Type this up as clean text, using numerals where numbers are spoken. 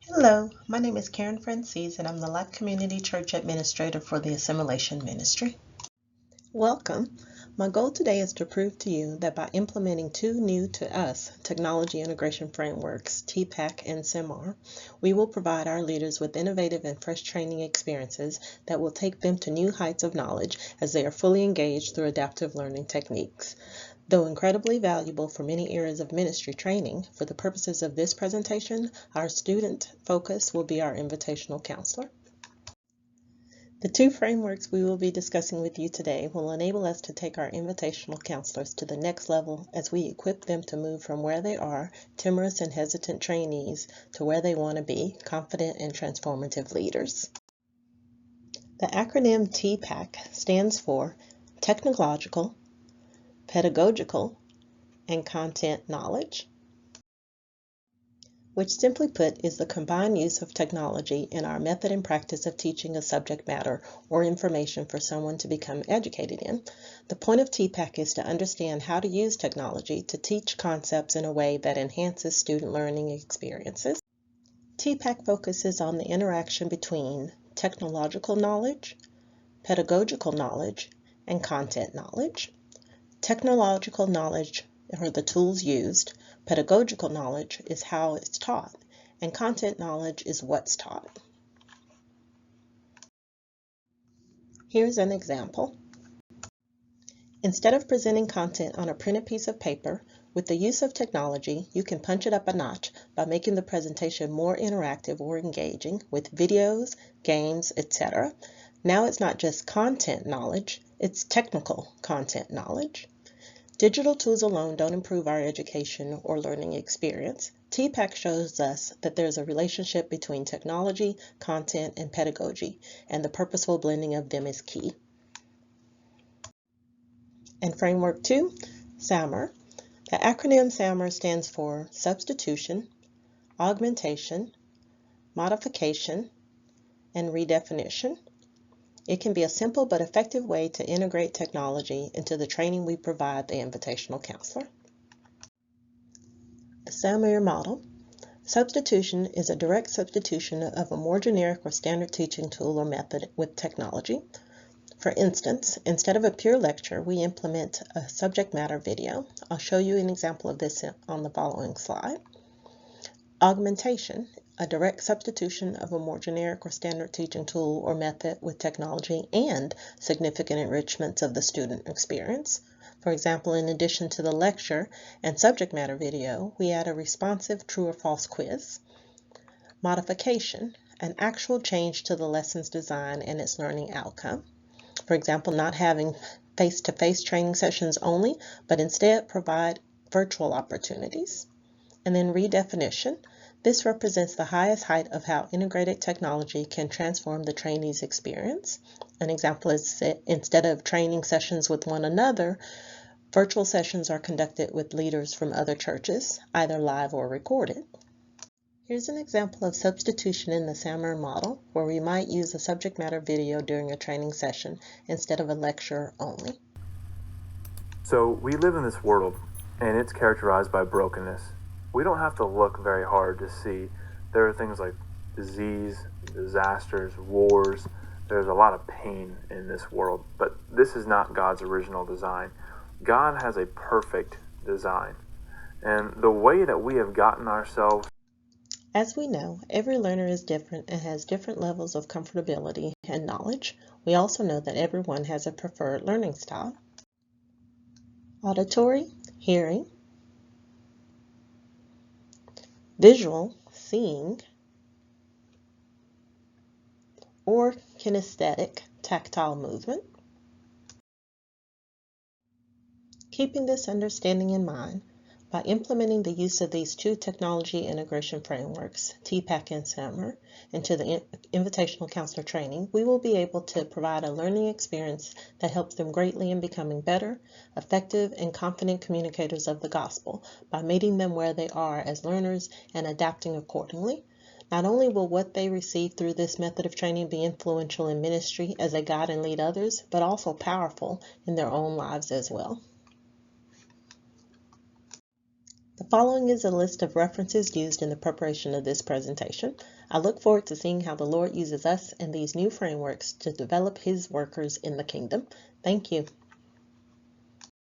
Hello, my name is Karen Francies and I'm the Life Community Church Administrator for the Assimilation Ministry. Welcome. My goal today is to prove to you that by implementing two new to us technology integration frameworks, TPACK and SAMR, we will provide our leaders with innovative and fresh training experiences that will take them to new heights of knowledge as they are fully engaged through adaptive learning techniques. Though incredibly valuable for many areas of ministry training, for the purposes of this presentation, our student focus will be our invitational counselor. The two frameworks we will be discussing with you today will enable us to take our invitational counselors to the next level as we equip them to move from where they are, timorous and hesitant trainees, to where they want to be, confident and transformative leaders. The acronym TPACK stands for Technological, Pedagogical, and Content Knowledge, which simply put is the combined use of technology in our method and practice of teaching a subject matter or information for someone to become educated in. The point of TPACK is to understand how to use technology to teach concepts in a way that enhances student learning experiences. TPACK focuses on the interaction between technological knowledge, pedagogical knowledge, and content knowledge. Technological knowledge are the tools used, pedagogical knowledge is how it's taught, and content knowledge is what's taught. Here's an example. Instead of presenting content on a printed piece of paper, with the use of technology, you can punch it up a notch by making the presentation more interactive or engaging with videos, games, etc. Now it's not just content knowledge, it's technical content knowledge. Digital tools alone don't improve our education or learning experience. TPACK shows us that there's a relationship between technology, content, and pedagogy, and the purposeful blending of them is key. And Framework 2, SAMR. The acronym SAMR stands for Substitution, Augmentation, Modification, and Redefinition. It can be a simple but effective way to integrate technology into the training we provide the invitational counselor. The SAMR model. Substitution is a direct substitution of a more generic or standard teaching tool or method with technology. For instance, instead of a pure lecture, we implement a subject matter video. I'll show you an example of this on the following slide. Augmentation, a direct substitution of a more generic or standard teaching tool or method with technology and significant enrichments of the student experience. For example, in addition to the lecture and subject matter video, we add a responsive true or false quiz. Modification, an actual change to the lesson's design and its learning outcome. For example, not having face-to-face training sessions only, but instead provide virtual opportunities. And then redefinition. This represents the highest height of how integrated technology can transform the trainee's experience. An example is instead of training sessions with one another, virtual sessions are conducted with leaders from other churches, either live or recorded. Here's an example of substitution in the SAMR model, where we might use a subject matter video during a training session instead of a lecture only. So we live in this world, and it's characterized by brokenness. We don't have to look very hard to see there are things like disease, disasters, wars. There's a lot of pain in this world, but this is not God's original design. God has a perfect design, and the way that we have gotten ourselves. As we know, every learner is different and has different levels of comfortability and knowledge. We also know that everyone has a preferred learning style. Auditory, hearing, visual, seeing, or kinesthetic, tactile movement. Keeping this understanding in mind, by implementing the use of these two technology integration frameworks, TPACK and SAMR, into the invitational counselor training, we will be able to provide a learning experience that helps them greatly in becoming better, effective, and confident communicators of the gospel by meeting them where they are as learners and adapting accordingly. Not only will what they receive through this method of training be influential in ministry as they guide and lead others, but also powerful in their own lives as well. The following is a list of references used in the preparation of this presentation. I look forward to seeing how the Lord uses us and these new frameworks to develop His workers in the kingdom. Thank you.